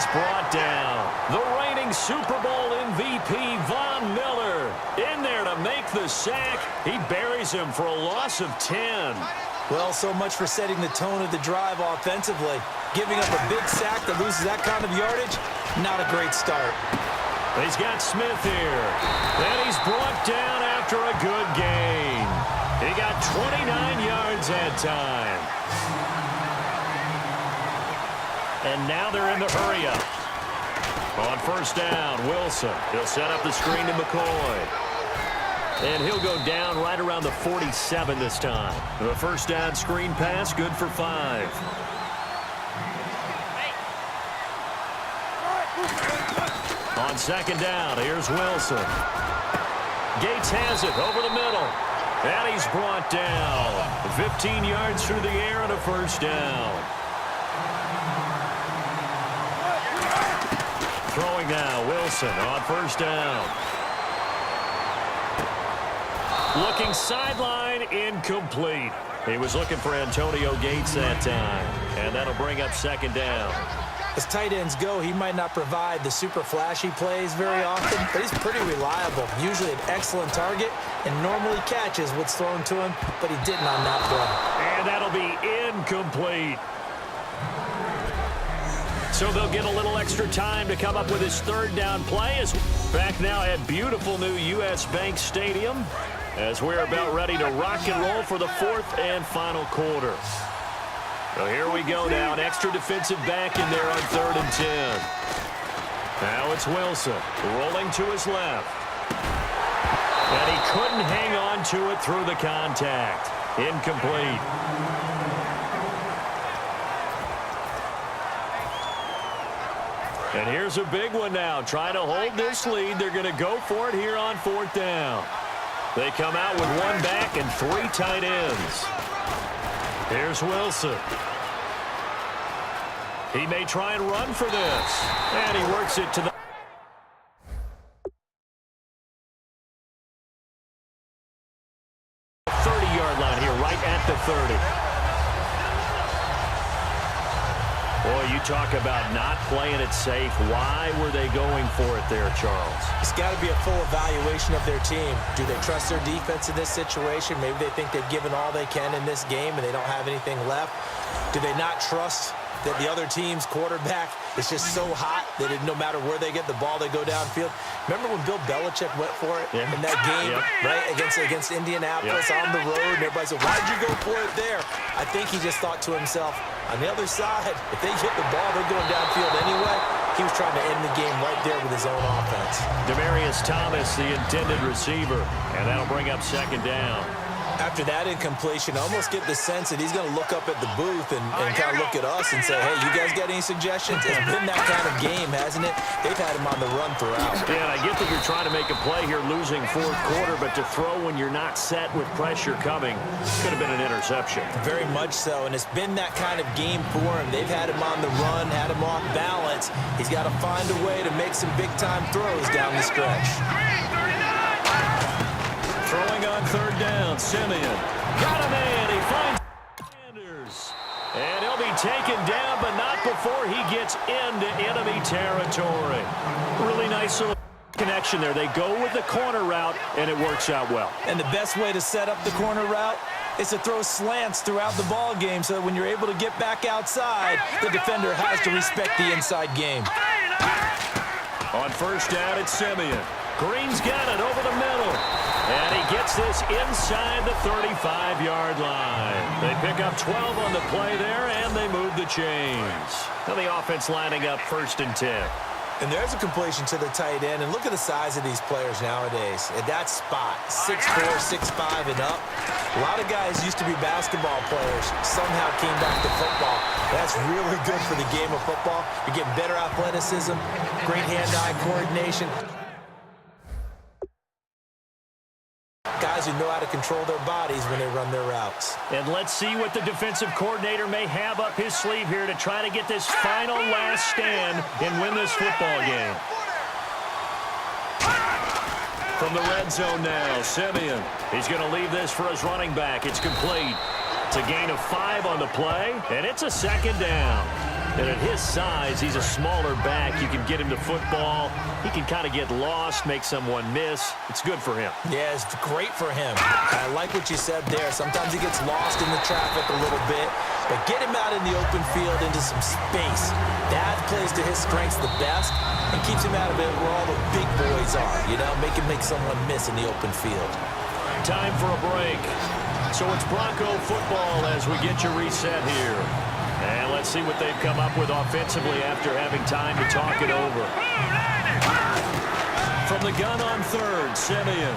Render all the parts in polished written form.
he's brought down. The reigning Super Bowl MVP, Von Miller, in there to make the sack. He buries him for a loss of 10. Well, so much for setting the tone of the drive offensively. Giving up a big sack that loses that kind of yardage, not a great start. He's got Smith here. And he's brought down after a good gain. He got 29 yards that time. And now they're in the hurry-up. On first down, Wilson. He'll set up the screen to McCoy. And he'll go down right around the 47 this time. The first down screen pass, good for 5. On second down, here's Wilson. Gates has it over the middle. And he's brought down. 15 yards through the air and a first down. Throwing now, Wilson on first down. Looking sideline, incomplete. He was looking for Antonio Gates that time. And that'll bring up second down. As tight ends go, he might not provide the super flashy plays very often, but he's pretty reliable. Usually an excellent target and normally catches what's thrown to him, but he didn't on that play. And that'll be incomplete. So they'll get a little extra time to come up with his third down play. As back now at beautiful new U.S. Bank Stadium, as we're about ready to rock and roll for the fourth and final quarter. So here we go now, an extra defensive back in there on 3rd and 10. Now it's Wilson rolling to his left. And he couldn't hang on to it through the contact. Incomplete. And here's a big one now. Trying to hold this lead. They're going to go for it here on 4th down. They come out with 1 back and 3 tight ends. Here's Wilson. He may try and run for this. And he works it to the 30-yard line here, right at the 30. Boy, you talk about not playing it safe. Why were they going for it there, Charles? It's got to be a full evaluation of their team. Do they trust their defense in this situation? Maybe they think they've given all they can in this game and they don't have anything left. Do they not trust that the other team's quarterback is just so hot that no matter where they get the ball, they go downfield? Remember when Bill Belichick went for it in that game, right, against Indianapolis on the road, and everybody said, why'd you go for it there? I think he just thought to himself, on the other side, if they hit the ball, they're going downfield anyway. He was trying to end the game right there with his own offense. Demaryius Thomas, the intended receiver, and that'll bring up second down. After that incompletion, I almost get the sense that he's going to look up at the booth and kind of look at us and say, hey, you guys got any suggestions? It's been that kind of game, hasn't it? They've had him on the run throughout. Yeah, and I get that you're trying to make a play here losing 4th quarter, but to throw when you're not set with pressure coming could have been an interception. Very much so, and it's been that kind of game for him. They've had him on the run, had him off balance. He's got to find a way to make some big-time throws down the stretch. Throwing on 3rd down, Simeon. Got a man. He finds Sanders. And he'll be taken down, but not before he gets into enemy territory. Really nice little connection there. They go with the corner route, and it works out well. And the best way to set up the corner route is to throw slants throughout the ball game so that when you're able to get back outside, the defender has to respect the inside game. On first down, it's Simeon. Green's got it over the middle. And he gets this inside the 35-yard line. They pick up 12 on the play there, and they move the chains. Now the offense lining up 1st and 10. And there's a completion to the tight end. And look at the size of these players nowadays. At that spot, 6'4", 6'5", and up. A lot of guys used to be basketball players, somehow came back to football. That's really good for the game of football. You're getting better athleticism, great hand-eye coordination. Guys who know how to control their bodies when they run their routes. And let's see what the defensive coordinator may have up his sleeve here to try to get this final last stand and win this football game. From the red zone now, Simeon. He's going to leave this for his running back. It's complete. It's a gain of 5 on the play, and it's a second down. And at his size, he's a smaller back. You can get him to football. He can kind of get lost, make someone miss. It's good for him. Yeah, it's great for him. I like what you said there. Sometimes he gets lost in the traffic a little bit, but get him out in the open field into some space. That plays to his strengths the best and keeps him out of it where all the big boys are, you know, make someone miss in the open field. Time for a break. So it's Bronco football as we get you reset here. And let's see what they've come up with offensively after having time to talk it over. From the gun on third, Simeon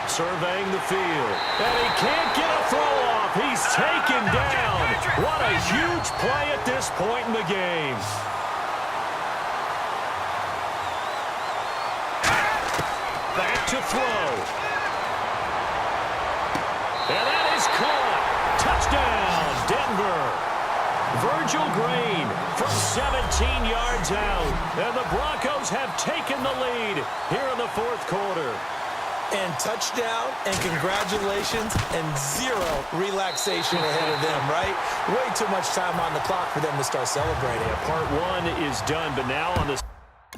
surveying the field. And he can't get a throw off. He's taken down. What a huge play at this point in the game. Back to throw. And that is caught. Touchdown, Denver. Virgil Green from 17 yards out. And the Broncos have taken the lead here in the fourth quarter. And touchdown, and congratulations, and zero relaxation ahead of them, right? Way too much time on the clock for them to start celebrating. Yeah, part one is done, but now on the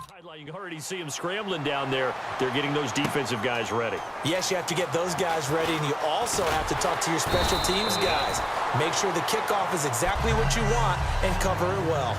sideline, you can already see them scrambling down there. They're getting those defensive guys ready. Yes, you have to get those guys ready, and you also have to talk to your special teams guys. Make sure the kickoff is exactly what you want and cover it well.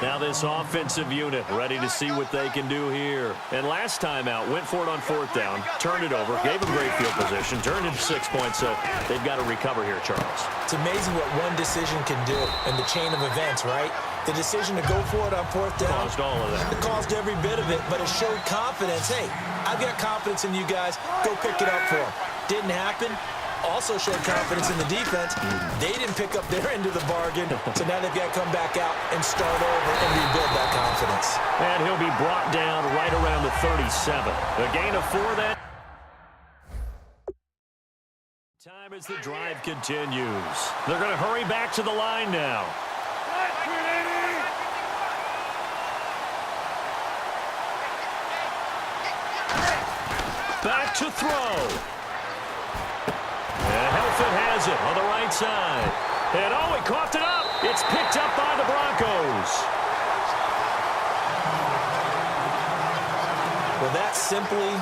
Now this offensive unit ready to see what they can do here. And last time out, went for it on fourth down, turned it over, gave them great field position, turned into 6 points, so they've got to recover here, Charles. It's amazing what one decision can do in the chain of events, right? The decision to go for it on fourth down. Caused all of that. It caused every bit of it, but it showed confidence. Hey, I've got confidence in you guys. Go pick it up for them. Didn't happen. Also showed confidence in the defense. They didn't pick up their end of the bargain, so now they've got to come back out and start over and rebuild that confidence. And he'll be brought down right around the 37. A gain of 4 then. Time as the drive continues. They're going to hurry back to the line now. Back to throw. And Helfet has it on the right side. And oh, he coughed it up. It's picked up by the Broncos. Well, that's simply...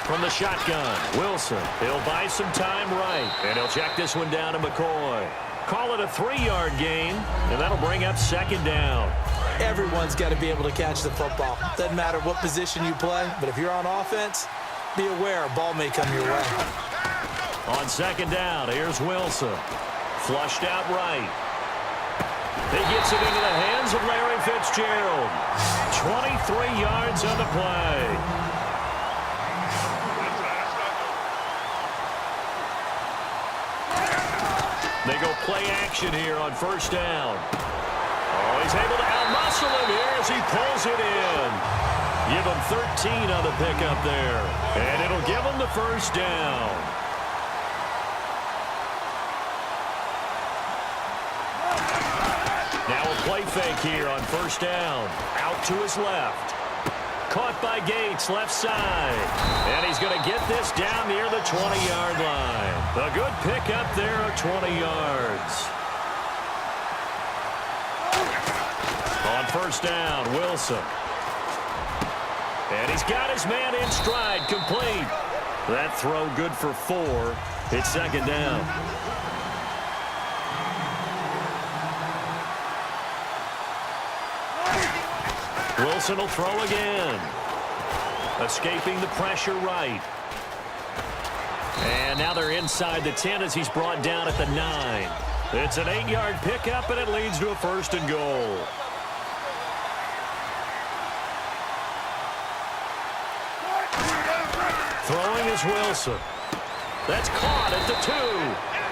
From the shotgun, Wilson. He'll buy some time right. And he'll check this one down to McCoy. Call it a 3-yard gain, and that'll bring up second down. Everyone's got to be able to catch the football. Doesn't matter what position you play, but if you're on offense, be aware a ball may come your way. On second down, here's Wilson. Flushed out right. He gets it into the hands of Larry Fitzgerald. 23 yards on the play. They go play action here on first down. Oh, he's able to outmuscle him here as he pulls it in. Give him 13 on the pickup there. And it'll give him the first down. Now a play fake here on first down. Out to his left. Caught by Gates, left side. And he's going to get this down near the 20-yard line. A good pickup there of 20 yards. On first down, Wilson. And he's got his man in stride, complete. That throw good for 4. It's second down. Wilson will throw again. Escaping the pressure right. And now they're inside the 10 as he's brought down at the 9. It's an 8-yard pickup, and it leads to a first and goal. Throwing is Wilson. That's caught at the 2.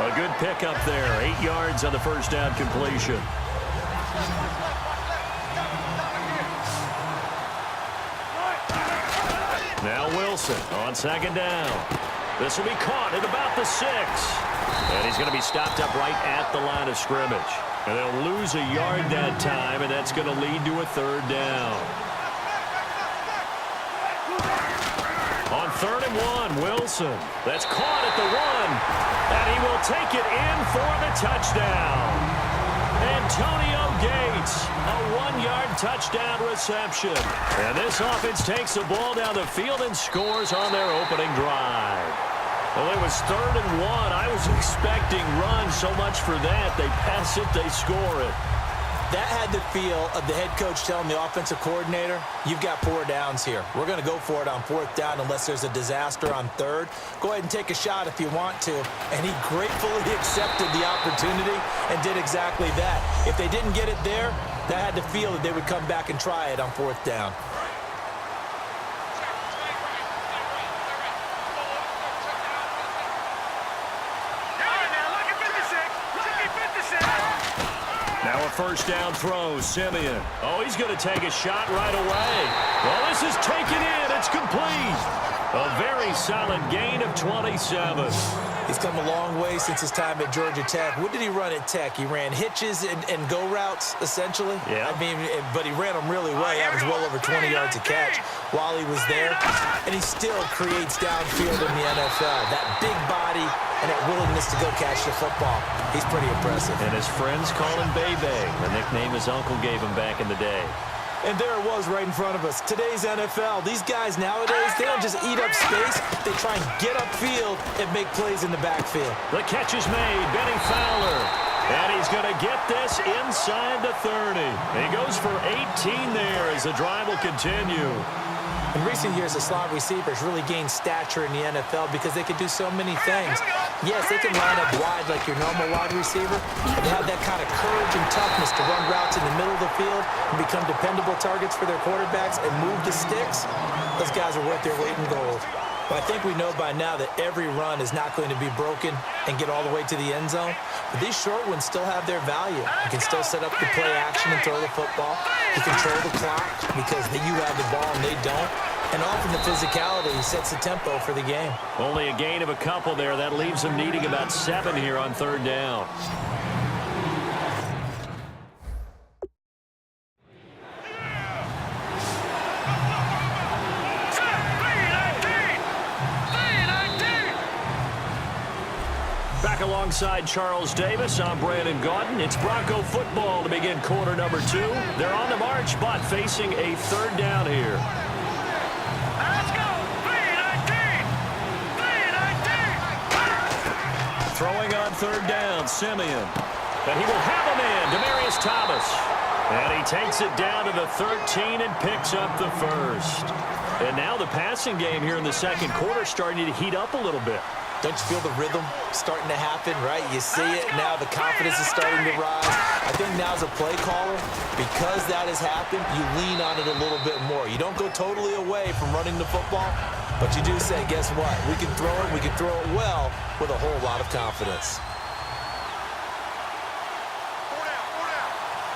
A good pickup there. 8 yards on the first down completion. Now Wilson on second down. This will be caught at about the 6. And he's going to be stopped up right at the line of scrimmage. And they'll lose a yard that time, and that's going to lead to a 3rd down. On 3rd and 1, Wilson. That's caught at the 1. And he will take it in for the touchdown. Antonio Gates, a 1-yard touchdown reception. And this offense takes the ball down the field and scores on their opening drive. Well, it was 3rd and 1. I was expecting runs, so much for that. They pass it, they score it. That had the feel of the head coach telling the offensive coordinator, you've got 4 downs here. We're going to go for it on 4th down unless there's a disaster on 3rd. Go ahead and take a shot if you want to. And he gratefully accepted the opportunity and did exactly that. If they didn't get it there, that had the feel that they would come back and try it on 4th down. Now a 1st down throw, Simeon. Oh, he's going to take a shot right away. Well, this is taken in. It's complete. A very solid gain of 27. He's come a long way since his time at Georgia Tech. What did he run at Tech? He ran hitches and go routes, essentially. Yeah. I mean, but he ran them really well. He averaged well over 20 yards a catch while he was there. And he still creates downfield in the NFL. That big body and that willingness to go catch the football. He's pretty impressive. And his friends call him Bebe, the nickname his uncle gave him back in the day. And there it was right in front of us. Today's NFL, these guys nowadays, they don't just eat up space. They try and get upfield and make plays in the backfield. The catch is made. Benny Fowler. And he's going to get this inside the 30. He goes for 18 there as the drive will continue. In recent years, the slot receivers really gained stature in the NFL because they can do so many things. Yes, they can line up wide like your normal wide receiver, but they have that kind of courage and toughness to run routes in the middle of the field and become dependable targets for their quarterbacks and move the sticks. Those guys are worth their weight in gold. But I think we know by now that every run is not going to be broken and get all the way to the end zone. But these short ones still have their value. You can still set up the play action and throw the football. You control the clock because you have the ball and they don't. And often the physicality sets the tempo for the game. Only a gain of a couple there. That leaves them needing about 7 here on 3rd down. Back alongside Charles Davis, I'm Brandon Gaudin. It's Bronco football to begin quarter number 2. They're on the march, but facing a 3rd down here. Let's go! 3-19! Throwing on 3rd down, Simeon. And he will have him in, Demaryius Thomas. And he takes it down to the 13 and picks up the 1st. And now the passing game here in the 2nd quarter starting to heat up a little bit. Don't you feel the rhythm starting to happen, right? You see it now, the confidence is starting to rise. I think now as a play caller, because that has happened, you lean on it a little bit more. You don't go totally away from running the football, but you do say, guess what? We can throw it well with a whole lot of confidence.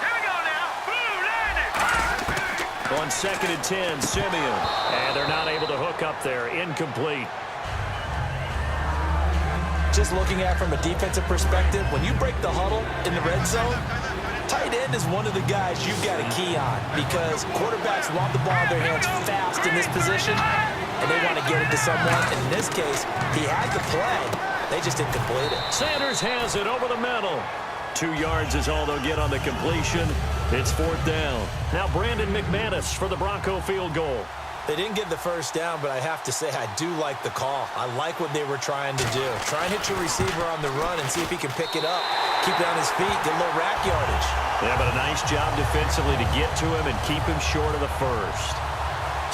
Here we go now. Blue landed. On 2nd and 10, Simeon. And they're not able to hook up there. Incomplete. Just looking at it from a defensive perspective, when you break the huddle in the red zone, tight end is one of the guys you've got to key on because quarterbacks want the ball in their hands fast in this position, and they want to get it to someone. And in this case, he had the play. They just didn't complete it. Sanders has it over the middle. 2 yards is all they'll get on the completion. It's 4th down. Now Brandon McManus for the Bronco field goal. They didn't get the 1st down, but I have to say I do like the call. I like what they were trying to do. Try and hit your receiver on the run and see if he can pick it up. Keep it on his feet, get a little rack yardage. Yeah, but a nice job defensively to get to him and keep him short of the 1st.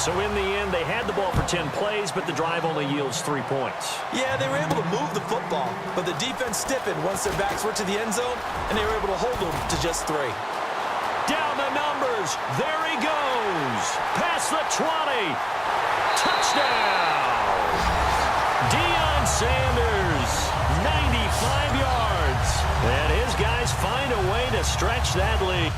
So in the end, they had the ball for 10 plays, but the drive only yields 3 points. Yeah, they were able to move the football, but the defense stiffened once their backs were to the end zone, and they were able to hold them to just 3. Down the numbers. There he goes. Past the 20. Touchdown. Deion Sanders, 95 yards. And his guys find a way to stretch that lead.